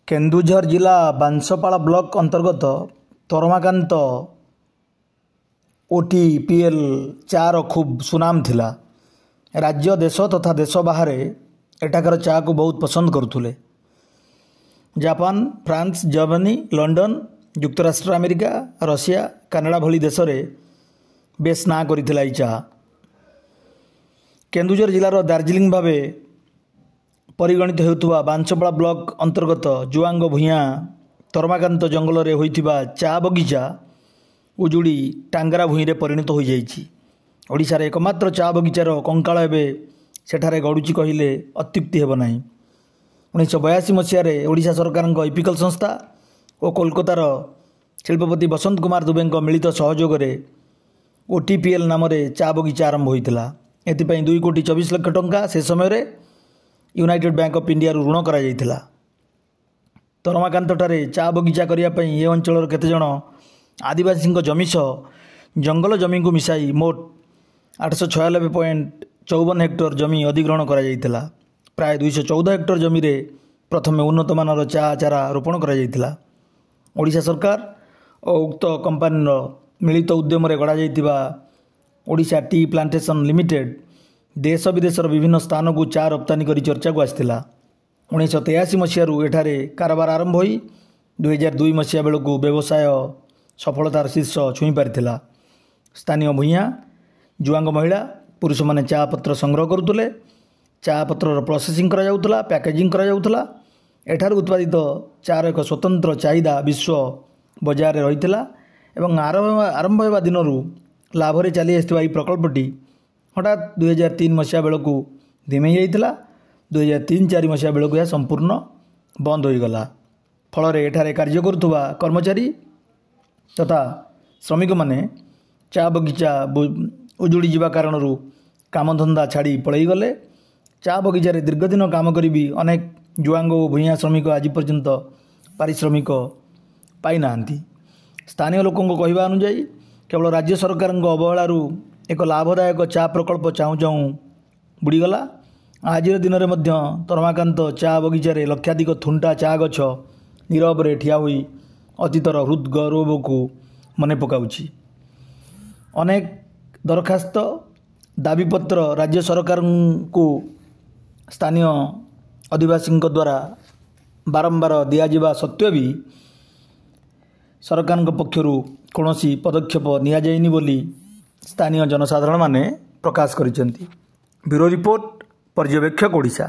केन्दुझर जिला बांसपाड़ा ब्लॉक अंतर्गत तरमाकांत ओटीपीएल चार खूब सुनाम थिला। राज्य देश तथा देश बाहर एठाकर चा को बहुत पसंद करुले। जापान, फ्रांस, जर्मनी, लंडन, युक्तराष्ट्र अमेरिका, रशिया, कनाडा भली देश में बेस ना करिथिला ई चा। केन्दुझर जिलार दार्जिलिंग भावे परिगणित होउथुवा बांसपाड़ा ब्लॉक अंतर्गत जुआंग भूया तरमाकांत जंगल में होइथिबा चा बगीचा उजुड़ी टांगरा भूईरे परिणत हो जाइछि। ओडिशार एकमात्र चा बगीचार कंकाल एवं सेठारे गड़ुची कहिले अत्युक्ति हेब नाही। 1982 मसीह ओडिशा सरकार इपिकल संस्था और कोलकातार शिल्पपति बसंत कुमार दुबे मिलित सहयोग में ओटीपीएल नाम चा बगीचा आरंभ होता। एथिपाई 2 कोटी 24 लाख टंका से समय यूनाइटेड बैंक ऑफ इंडिया ऋण करा जाइथिला। तरमाकांत ठारे चा बगीचा करने ये अंचल केतेजण आदिवासी जमी सह जंगल जमी को मिसाई मोट 896.54 हेक्टर जमी अधिग्रहण करा जाइथिला। प्राय 214 हेक्टर जमी रे प्रथमे उन्नत मानर चा चारा रोपण करा जाइथिला। ओडिशा सरकार और उक्त कंपानी मिलित उद्यम गढ़ा जाइथिबा ओडिशा टी प्लांटेशन लिमिटेड देश विदेशर विभिन्न स्थान को चा रप्तानी करी चर्चा को आसला। 1983 मसीह एठारे कारबार आरंभ हो 2002 मसीहा बेलू व्यवसाय सफलतार शीर्ष छुई पारिथिला। स्थानीय भूया जुआंग महिला पुरुष माने चा पत्र संग्रह करुले। चा पत्र प्रोसेसिंग करा जाउतला, पैकेजिंग करा जाउतला। एठार उत्पादित चार एक स्वतंत्र चाहिदा विश्व बजार रे रहितला एवं आरंभ होगा दिन लाभ रे चली आसथिबा ई प्रकल्पटी हठात 2003 मसीहा बेलू धिमे जाइथिला। 2003-04 मसीहा बेलू यह संपूर्ण बंद हो गला। फल एठारे कार्य करुवा कर्मचारी तथा श्रमिक माने चा बगीचा उजुड़ी जावा कारण कामधंदा छाड़ी पलि गले। चा बगीचा रे दीर्घ दिन काम करी भी अनेक जुआंग और भूया श्रमिक आज पर्यंत पारिश्रमिक पाई नांती। स्थानीय लोकों कहवा अनुजाई केवल राज्य सरकार अवहेलारू एक लाभदायक चा प्रकल्प चाहू चाहू बुड़ीगला। आज दिन में तरमाकांत चा बगीचा रे लक्षाधिक थुंटा चा गछ नीरव रे ठिया हुई अतीतर हृदगौरव को मन पकाउछि। अनेक दरखास्त दाबीपत्र राज्य सरकार को स्थानीय आदिवासी द्वारा बारंबार दिया सत्वे भी सरकार पक्षरु कौनसी पदक्षेप निया जाइनि बोली स्थानीय जनसाधारण माने प्रकाश करिसेंती। ब्यूरो रिपोर्ट पर्यवेक्षक ओडिशा।